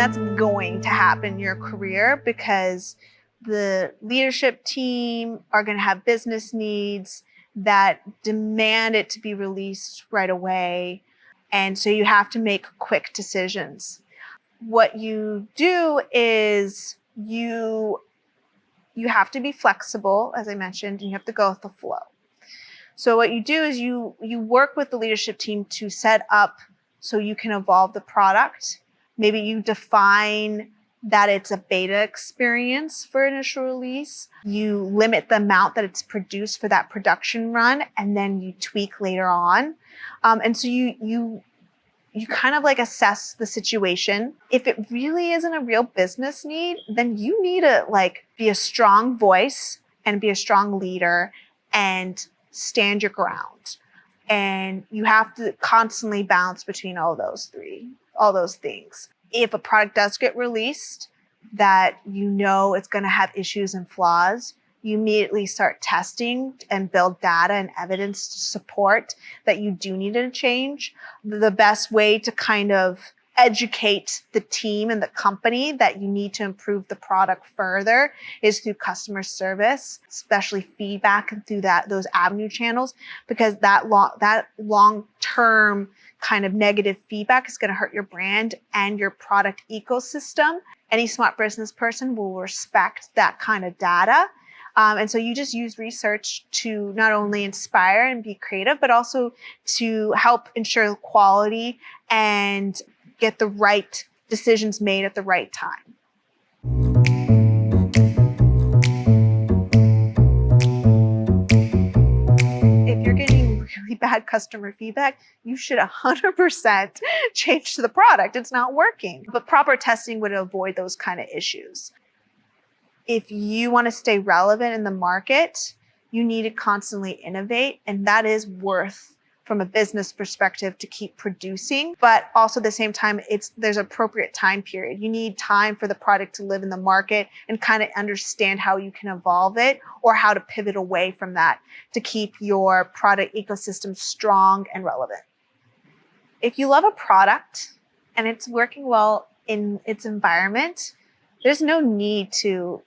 that's going to happen in your career because the leadership team are going to have business needs that demand it to be released right away. And so you have to make quick decisions. What you do is you have to be flexible, as I mentioned, and you have to go with the flow. So what you do is you work with the leadership team to set up so you can evolve the product. Maybe you define that it's a beta experience for initial release. You limit the amount that it's produced for that production run, and then you tweak later on. And so you kind of like assess the situation. If it really isn't a real business need, then you need to like be a strong voice and be a strong leader and stand your ground. And you have to constantly balance between all those things. If a product does get released that you know it's going to have issues and flaws, you immediately start testing and build data and evidence to support that you do need to change. The best way to kind of educate the team and the company that you need to improve the product further is through customer service, especially feedback and through those avenue channels, because that long-term kind of negative feedback is going to hurt your brand and your product ecosystem. Any smart business person will respect that kind of data. And so you just use research to not only inspire and be creative, but also to help ensure quality and get the right decisions made at the right time. If you're getting really bad customer feedback, you should 100% change to the product. It's not working. But proper testing would avoid those kind of issues. If you want to stay relevant in the market, you need to constantly innovate, and that is worth from a business perspective to keep producing, but also at the same time, there's appropriate time period. You need time for the product to live in the market and kind of understand how you can evolve it or how to pivot away from that to keep your product ecosystem strong and relevant. If you love a product and it's working well in its environment, there's no need to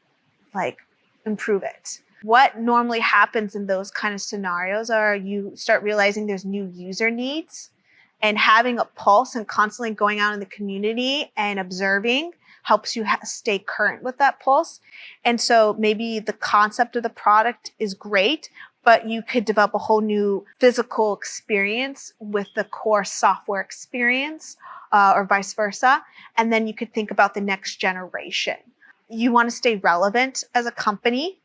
improve it. What normally happens in those kind of scenarios are you start realizing there's new user needs, and having a pulse and constantly going out in the community and observing helps you stay current with that pulse. And so maybe the concept of the product is great, but you could develop a whole new physical experience with the core software experience or vice versa. And then you could think about the next generation. You want to stay relevant as a company.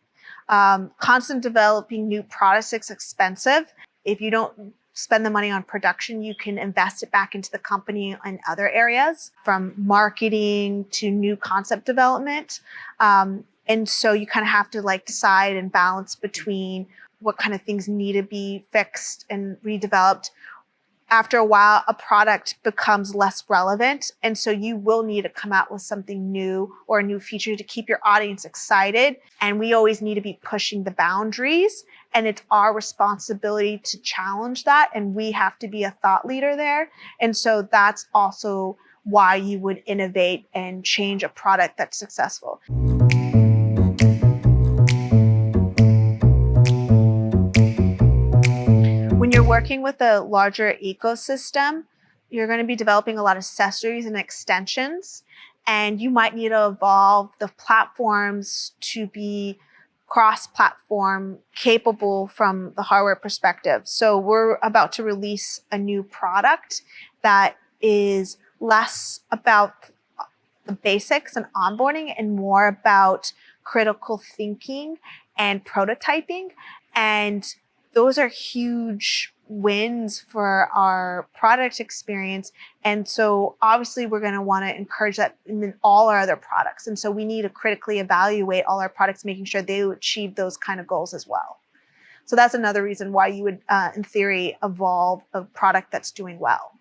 Constant developing new products is expensive. If you don't spend the money on production, you can invest it back into the company in other areas, from marketing to new concept development. And so you kind of have to decide and balance between what kind of things need to be fixed and redeveloped. After a while, a product becomes less relevant. And so you will need to come out with something new or a new feature to keep your audience excited. And we always need to be pushing the boundaries. And it's our responsibility to challenge that. And we have to be a thought leader there. And so that's also why you would innovate and change a product that's successful. When you're working with a larger ecosystem, you're going to be developing a lot of accessories and extensions, and you might need to evolve the platforms to be cross-platform capable from the hardware perspective. So we're about to release a new product that is less about the basics and onboarding and more about critical thinking and prototyping. And those are huge wins for our product experience. And so obviously we're going to want to encourage that in all our other products. And so we need to critically evaluate all our products, making sure they achieve those kind of goals as well. So that's another reason why you would, in theory, evolve a product that's doing well.